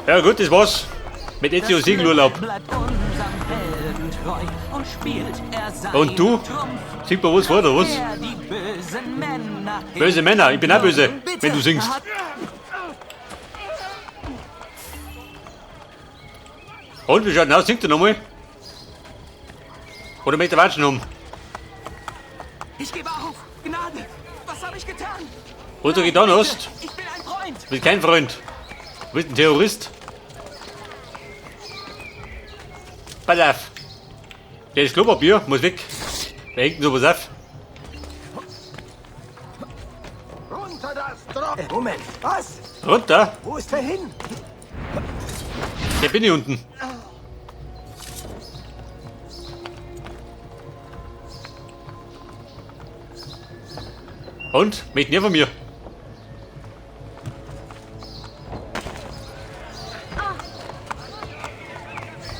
Ja gut, das war's. Mit Ezio Segelurlaub. Und du? Sieht man was vor, oder was? Böse Männer, ich bin auch böse, wenn du singst. Und, wie schaut denn aus? Singt er nochmal? Oder möchte er Watschen haben? Ich gebe auf! Gnade! Was habe ich getan? Was du getan hast? Ich bin ein Freund! Du bist kein Freund. Du bist ein Terrorist. Pass auf. Der ist Klopapier, muss weg. Wer hängt denn sowas auf? Runter das Drop! Moment, was? Runter? Wo ist der hin? Der bin ich unten. Und? Möchten ihr von mir?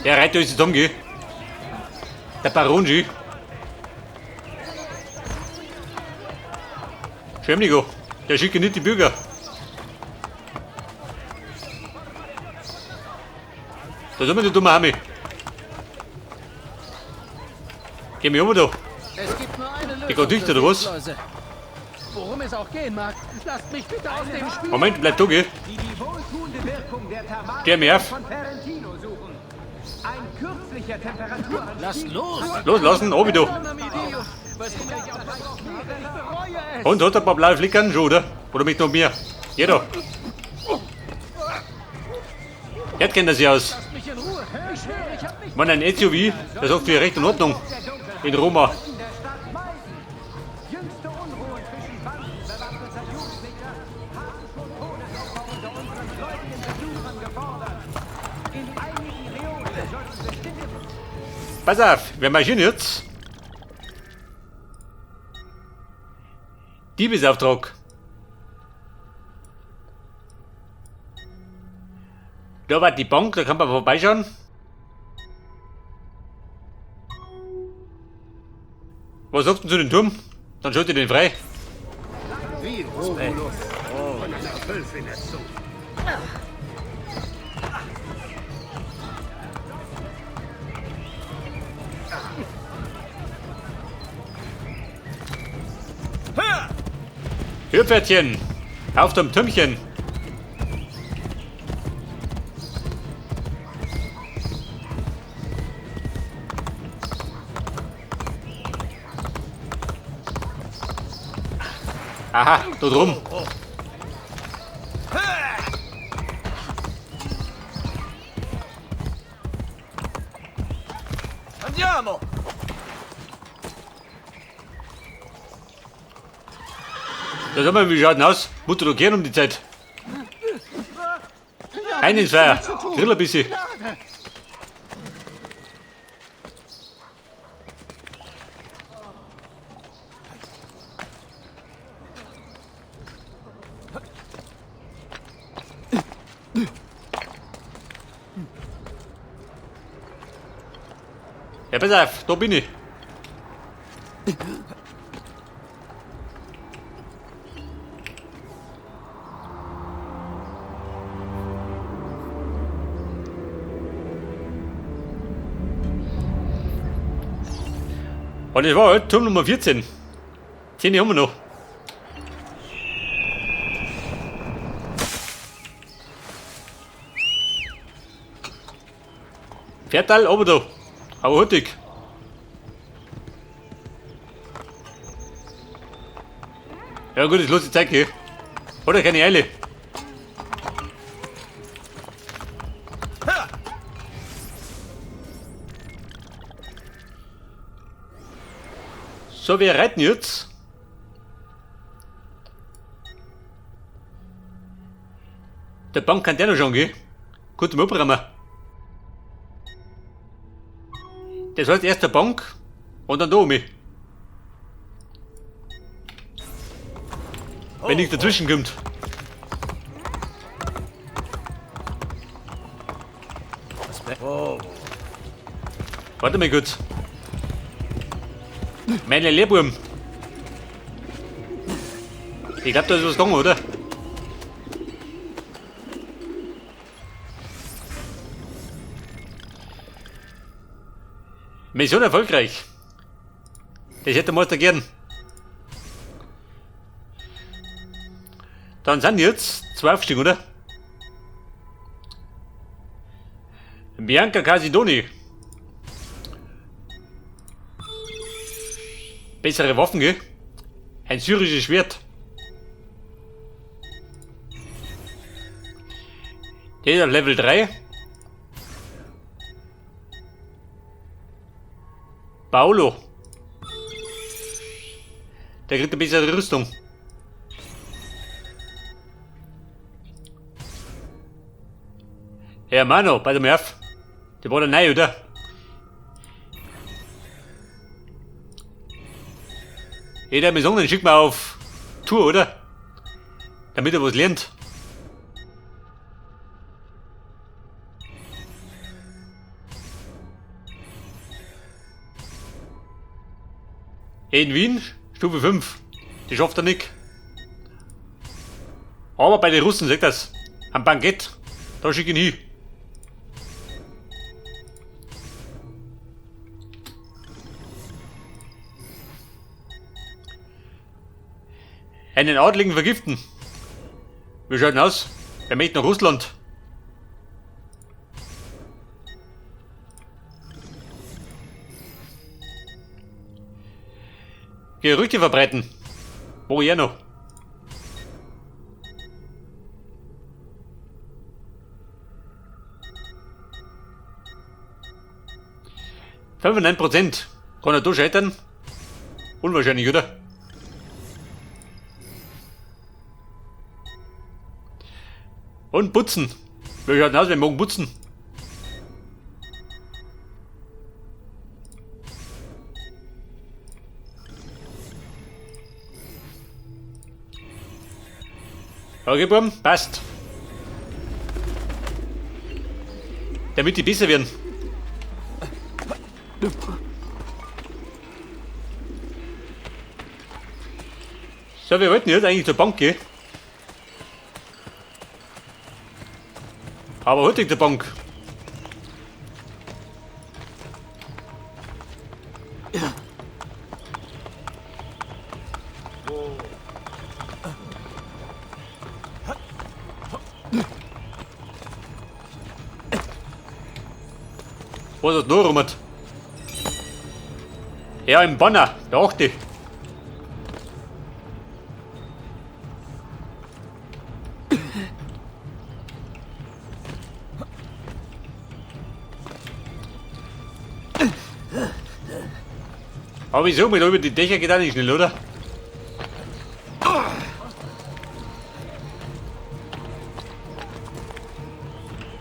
Der Reiter ist jetzt umgehen. Der Baronji. Schwemmnigo, der schickt nicht die Bürger. Da sind wir die dumme Hami. Geh mir um da. Es gibt nur eine Lösung. Ich geh dicht, oder was? Leute. Worum es auch gehen mag, lasst mich bitte aus dem Spiel. Moment, bleib da, geh. Die wohltuende Wirkung der Tabak Geh mir auf. von Ferentino suchen. Ein kürzlicher Temperaturanstieg. Lasst los! Loslassen, obi da. Was ich auch bereue es. Und hat er ein paar blaue Flickern schon, oder? Oder mit noch mehr? Jeder. Jetzt kennt er sich aus. Lasst mich in Ruhe. Ich schwöre, ich hab nicht. Man, ein SUV, das sagt für Recht und Ordnung. In Roma. Der Stadt Meißen. Jüngste Unruhen zwischen Banden bewaffneter Jugendlicher haben schon Todesopfer unter unseren gläubigen Besuchern gefordert. In einigen Regionen sollten bestimmte Pass auf, wir marschieren jetzt. Diebesauftrag. Da war die Bank, da kann man vorbeischauen. Was sagst du zu dem Turm? Dann schaut ihr den frei. Hürpferdchen, auf dem Türmchen. Aha, da drum. Andiamo! Da sag mal, wie schaut denn aus? Mutter doch gern um die Zeit. Ein ins Feuer. Grill ein bisschen. Ja, pass auf, da bin ich. Und das war halt Turm Nummer 14. 10 haben wir noch. Viertal, aber da. Aber hurtig. Ja gut, jetzt los die Zeit gehen. Oder keine Eile. So, wir reiten jetzt. Der Bank kann der noch schon gehen. Gut, zum Abräumen. Das heißt erst der Bank und dann da um mich. Wenn nichts dazwischen kommt. Warte mal kurz. Meine Lehrbuben. Ich glaube, da ist was gegangen, oder? Mission erfolgreich. Das hätte der Meister gern. Dann sind jetzt 2 aufgestiegen, oder? Bianca Casidoni. Bessere Waffen, gell? Ein syrisches Schwert. Der ist auf Level 3. Paolo. Der kriegt eine bessere Rüstung. Hermano, bei der Murph. Der war der neu, oder? Jeder Mission, den schickt man auf Tour, oder? Damit er was lernt. In Wien, Stufe 5. Die schafft er nicht. Aber bei den Russen, sagt das. Am Bankett. Da schicke ich ihn hin. Einen Adligen vergiften. Wie schaut denn aus? Wer möchte nach Russland? Gerüchte verbreiten. Wo er noch? %. Kann er da scheitern? Unwahrscheinlich, oder? Und putzen. Wie schaut denn aus, wir morgen putzen? Okay, Buben, passt. Damit die besser werden. So, wir wollten jetzt eigentlich zur Bank gehen. Aber heute zur Bank. Was ist noch rum? Ja, im Banner, der 8. Aber wieso? Mit über die Dächer geht auch nicht schnell, oder?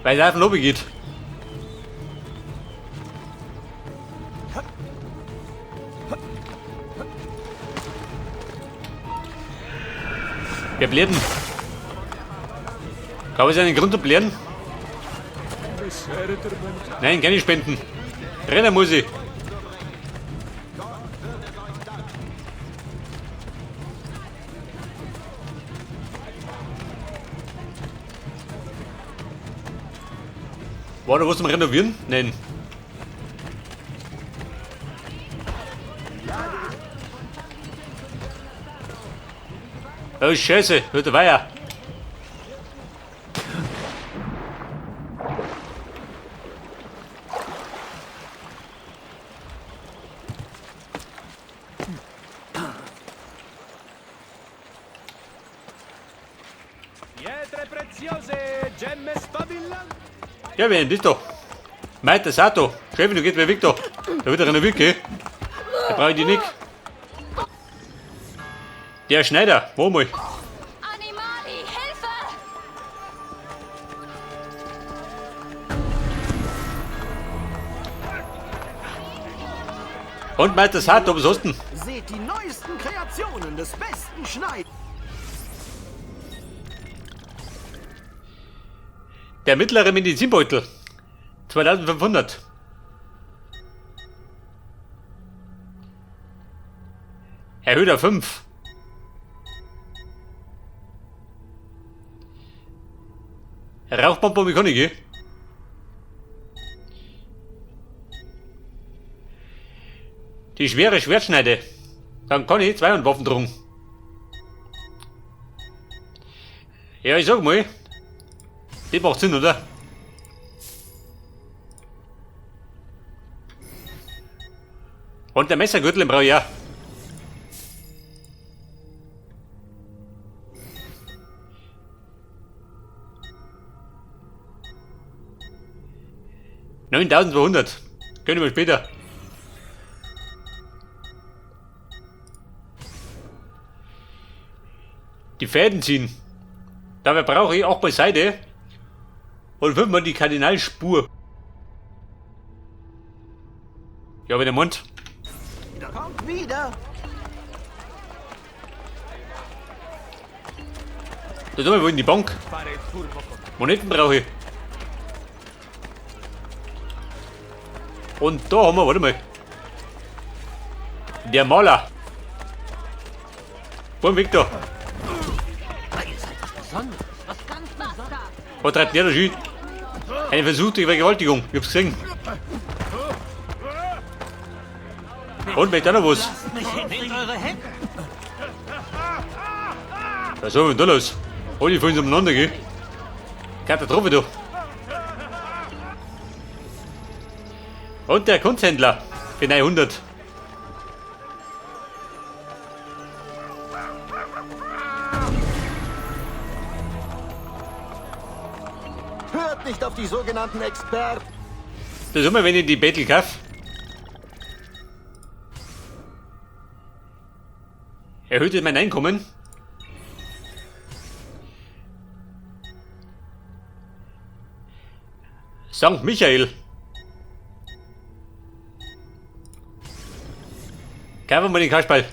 Weil es einfach oben geht. Wir bläden. Kann man seinen Grund bläden? Nein, keine Spenden. Rennen muss ich. War da was zum Renovieren? Nein. Oh Scheiße, heute war ja. Pietre preziose, gemme spavillanti. Ja, wer denn das doch? Meinte Sato. Chef, du gehst bei Victor. Da wird er renoviert, gell? Da brauche ich die nicht. Der Schneider, wo mal? Animali, Hilfe! Und meinte Sato, was hast du denn? Seht die neuesten Kreationen des besten Schneiders. Der mittlere Medizinbeutel. 2500. Erhöht auf 5. Rauchbombe kann ich, gell? Die schwere Schwertschneide. Dann kann ich 200 Waffen drum. Ja, ich sag mal. Das macht Sinn, oder? Und der Messergürtel brauche ich auch. $9.200. Können wir später. Die Fäden ziehen. Dabei brauche ich auch beiseite. Und 5-mal die Kardinalspur. Ja, aber der Mund. Kommt wieder. Da tun wir wohl in die Bank. Moneten brauche ich. Und da haben wir, warte mal. Der Maler. Komm, Victor. Was treibt der da schon? Eine versuchte Vergewaltigung. Ich hab's gesehen. Und möchte auch noch was? Was haben wir denn da los? Alle fallen umeinander, gell? Katastrophe da. Und der Kunsthändler für 900. Hört nicht auf die sogenannten Experten. Das haben wir, wenn ich die Bettel kaufe. Erhöht mein Einkommen. St. Michael. Kaufen wir den Kasperl.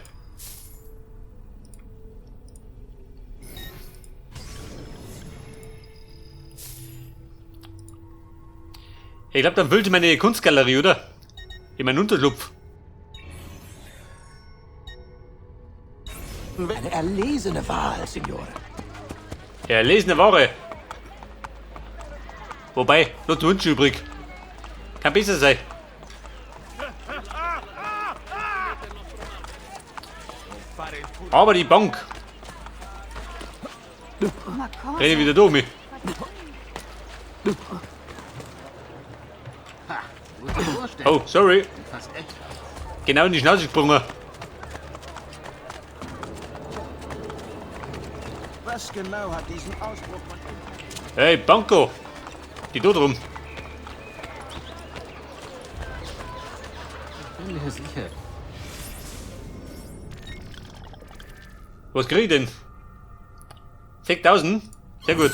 Ich glaube, dann füllt meine Kunstgalerie, oder? In meinen Unterschlupf. Eine erlesene Wahl, Signore. Erlesene Ware. Wobei, nur zu Wünschen übrig. Kann besser sein. Aber die Bank. Rede wieder da um mich. Oh, sorry. Genau in die Schnauze gesprungen. Was genau hat diesen Ausbruch von... Hey, Banco. Die da drum. Bin mir sicher. Was krieg ich denn? 6.000? Sehr gut.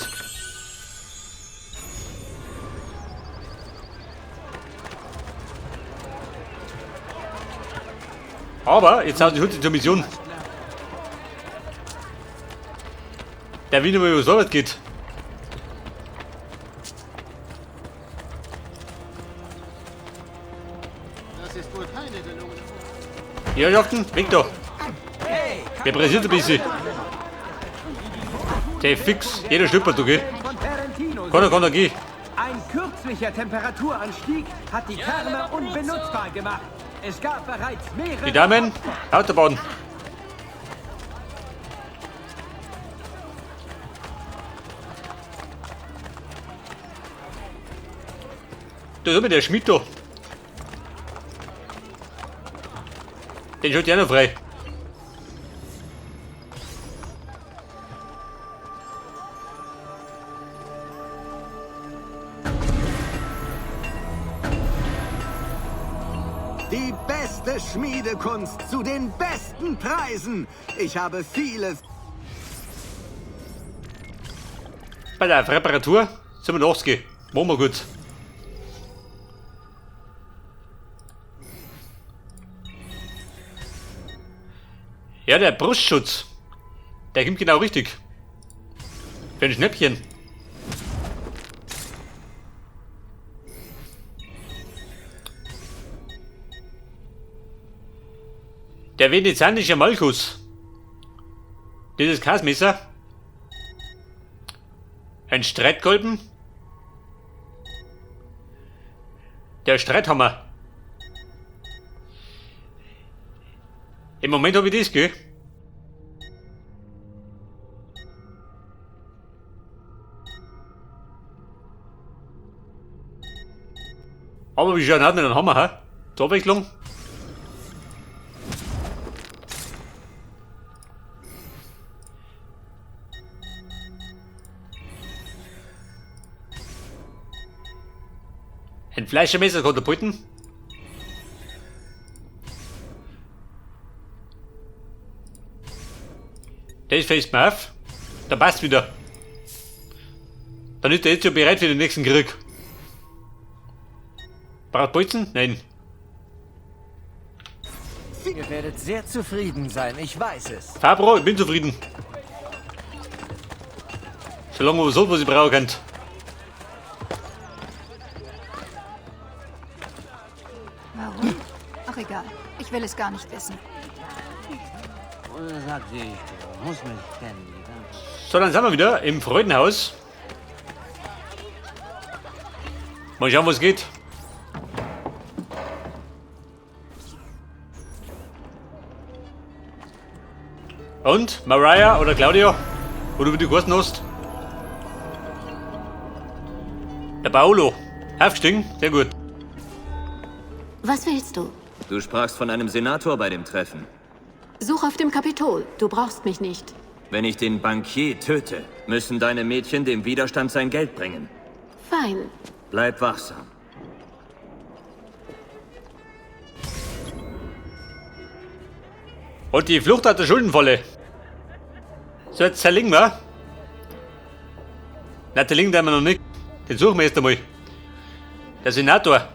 Aber jetzt hat die Hütte zur Mission. Der will nicht mehr, was vorwärts geht. Das ist wohl keine gelungene. Ja, Jochten, Victor. Wer präsiert ein bisschen? Der fix. Jeder stüppert, du, geh. Von Tarantino. Kann er gehen. Ein kürzlicher Temperaturanstieg hat die Therme unbenutzbar gemacht. Es gab bereits mehrere... Die Damen, Autobahn. Da ist aber der Schmidt da. Den schaut ja noch frei. Die beste Schmiedekunst zu den besten Preisen. Ich habe viele... Bei der Reparatur sind wir nachgehen. Machen wir gut. Ja, der Brustschutz. Der kommt genau richtig. Für ein Schnäppchen. Der venezianische Malchus. Dieses Kasmesser. Ein Streitkolben. Der Streithammer. Im Moment habe ich das, gell? Aber wie schaut denn dann haben wir, hä? Zur Abwechslung. Ein Fleischermesser katapulten. Das fällt mir auf. Da passt wieder. Dann ist er jetzt schon bereit für den nächsten Krieg. Braucht Bolzen? Nein. Ihr werdet sehr zufrieden sein, ich weiß es. Fabro, ich bin zufrieden. Solange man so, was ich brauchen kann. Warum? Ach egal. Ich will es gar nicht wissen. So, dann sind wir wieder im Freudenhaus. Mal schauen, was geht. Und? Mariah oder Claudia? Oder wie du geheißen hast? Der Paolo. Aufgestiegen? Sehr gut. Was willst du? Du sprachst von einem Senator bei dem Treffen. Such auf dem Kapitol. Du brauchst mich nicht. Wenn ich den Bankier töte, müssen deine Mädchen dem Widerstand sein Geld bringen. Fein. Bleib wachsam. Und die Flucht hat der Schuldenfalle. So, jetzt zerlegen wir. Na, zerlegen wir noch nicht. Den suchen wir erst einmal. Der Senator.